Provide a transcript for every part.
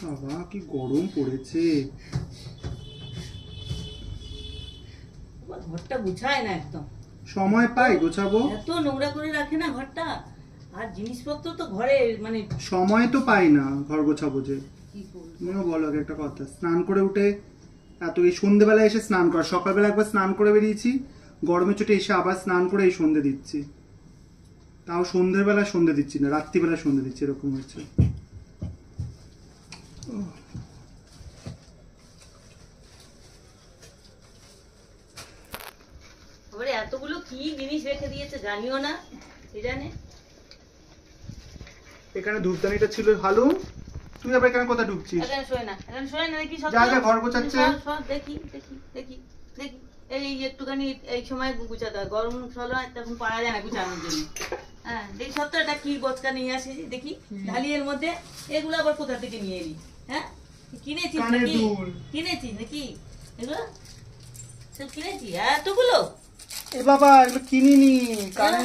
বাবা কি গরম পড়েছে। ঘরটা গুছায় না একদম, সময় পাই গোছাবো, এত নোংরা করে রাখে না ঘরটা। আর জিনিসপত্র তো ঘরে মানে সময় তো পাই না ঘর গোছাবো যে। কি করবো। তুমিও বলো আগে একটা কথা, স্নান করে উঠে এত এই সন্ধ্যেবেলায় এসে স্নান কর, সকালবেলা একবার স্নান করে বেরিয়েছি, গরমে চোটে এসে আবার স্নান করে এই সন্ধে দিচ্ছি, তাও সন্ধ্যের বেলা সন্ধে দিচ্ছি না, রাত্রিবেলা সন্ধে দিচ্ছি, এরকম হচ্ছে। এবারে এতগুলো কি জিনিস রেখে দিয়েছে জানিও না, কে জানে। এখানে ধূপদানিটা ছিল হালু, তুই আবার এখানে কোথায় ঢুকছিস? এখানে শোয় না, এখানে শোয় না দেখি সব। যা যা ঘর গোছাচ্ছে। দেখি দেখি দেখি দেখি এই একটুখানি এই সময় গুছাতে হয়, গরম সময় তখন পারা যায় না গুছানোর জন্য। হ্যাঁ দেখি সপ্তাহটা কি বচকা নিয়ে আসে দেখি ঢালির মধ্যে, এগুলো আবার কোথা থেকে নিয়ে এলি? হ্যাঁ কিনেছিস নাকি? কিনেছিস নাকি এগুলো সব কিনেছি এতগুলো? এ বাবা এগুলো কিনিনি, কানে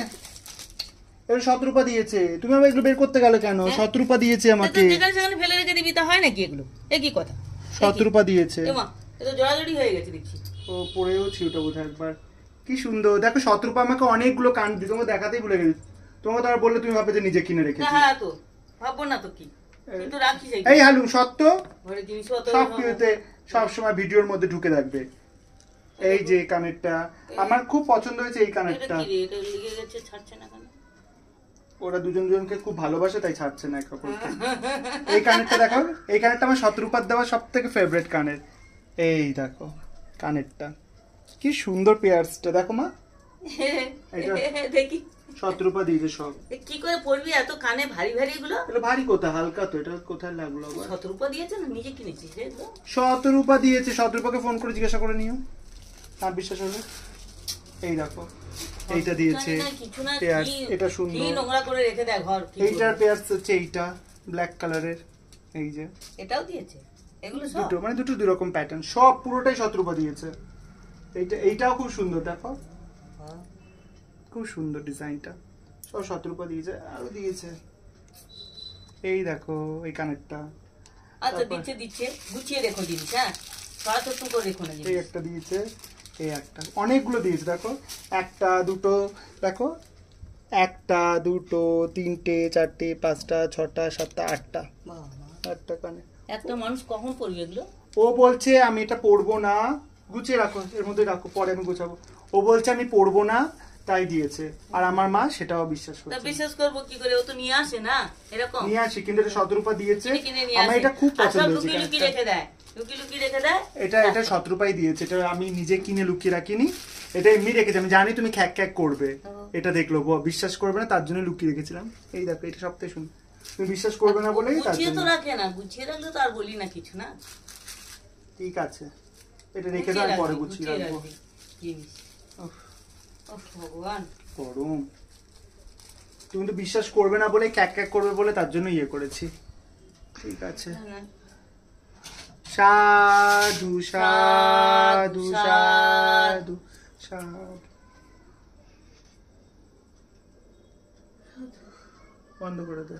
এগুলো 17 রূপা দিয়েছে, তুমি আবার এগুলো বের করতে গেলে কেন? 17 রূপা দিয়েছে আমাকে। যেখানে সেখানে ফেলে রেখে দিবি তা হয় নাকি এগুলো? এ কি কথা? 17 রূপা দিয়েছে। এমা এ তো জড়াজড়ি হয়ে গেছে দেখছি। ও পড়েওছি ওটা বোধহয় একবার। কি সুন্দর দেখো, 17 রূপা আমাকে অনেকগুলো কান দিই, তোমাকে দেখাতেই ভুলে গেছি। তোমাকে তো আর বললে তুমি ভাবে যে নিজে কিনে রেখেছি। হ্যাঁ তো ভাববো না তো কি, কিন্তু রাখিস এই হালু সত্য ঘরে জিনিসপত্র সব কিছুতে সব সময় ভিডিওর মধ্যে ঢুকে থাকবে। এই যে কানেরটা আমার খুব পছন্দ হয়েছে, এই কানেরটা। কি রে এটা লেগে গেছে, ছাড়ছে না কেন? ওরা দুজন দুজনকে খুব ভালোবাসে তাই ছাড়ছে না একে অপরকে। এই কানেরটা দেখো, এই কানেরটা আমার 17 রূপার দেওয়া সব থেকে ফেভারিট কানের। এই দেখো কানেরটা কি সুন্দর, পেয়ার্সটা দেখো মা, দেখি 17 রূপা দিয়েছে সব। কি করে পড়বি এত কানে ভারী ভারী এগুলো? এটা ভারী কোথায়, হালকা তো, এটা কোথায় লাগলো আবার? 17 রূপা দিয়েছে না নিজে কিনেছিস রে? 17 রূপা দিয়েছে, 17 রূপাকে ফোন করে জিজ্ঞাসা করে নিও, আর বিশ্বাস হলে। এই দেখো এইটা দিয়েছে, পেয়ার্স, এটা সুন্দর, কি নোংরা করে রেখে দেয় ঘর। এইটার পেয়ার্স হচ্ছে এইটা ব্ল্যাক কালারের, এই যে এটাও দিয়েছে, এগুলো সব দুটো মানে দুটো দুই রকম প্যাটার্ন, সব পুরোটাই 17 রূপা দিয়েছে। এইটাও খুব সুন্দর দেখো, খুব সুন্দর ডিজাইনটা, সব 17 রূপা দিয়েছে। আরো দিয়েছে এই দেখো এই কানেরটা। আচ্ছা দিচ্ছে দিচ্ছে, গুছিয়ে রেখো জিনিস, হ্যাঁ সরাসরি করে রেখো না এই জিনিস। একটা দিয়েছে, এই একটা, অনেকগুলো দিয়েছে দেখো, একটা দুটো দেখো, একটা দুটো তিনটে চারটে পাঁচটা ছটা সাতটা আটটা, আটটা কানে। একটা মানুষ কখন পড়বে এগুলো? ও বলছে আমি এটা পরবো না, গুছিয়ে রাখো এর মধ্যে রাখো, পরে আমি গুছাবো। ও বলছে আমি পরবো না তাই দিয়েছে, আর আমার মা সেটাও বিশ্বাস তা করছে। বিশ্বাস করবো কি করে? ও তো নিয়ে আসে না এরকম, নিয়ে আসি, কিন্তু এটা 17 রূপা দিয়েছে, কিনে নিয়ে আমার আসে। এটা খুব আর পছন্দ সব হয়েছে। লুকিয়ে লুকিয়ে রেখে দেয়, লুকিয়ে লুকিয়ে রেখে দেয়। এটা 17 রূপাই দিয়েছে, এটা আমি নিজে কিনে লুকিয়ে রাখিনি, এটা এমনি রেখেছি, আমি জানি তুমি খ্যাক খ্যাক করবে, এটা দেখলো বিশ্বাস করবে না তার জন্য লুকিয়ে রেখেছিলাম। এই দেখো এটা সবথেকে সুন্দর, তুমি বিশ্বাস করবে না বলেই তার গুছিয়ে জন্য। তো রাখে না, গুছিয়ে রাখলে তো আর বলি না কিছু না। ঠিক আছে এটা রেখে দাও, পরে গুছিয়ে রাখবো। ভগবান গরম, তুমি তো বিশ্বাস করবে না বলে, ক্যাক ক্যাক করবে বলে তার জন্য ইয়ে করেছি। ঠিক আছে, সাধু সাধু সাধু সাধু, বন্ধ করে দে।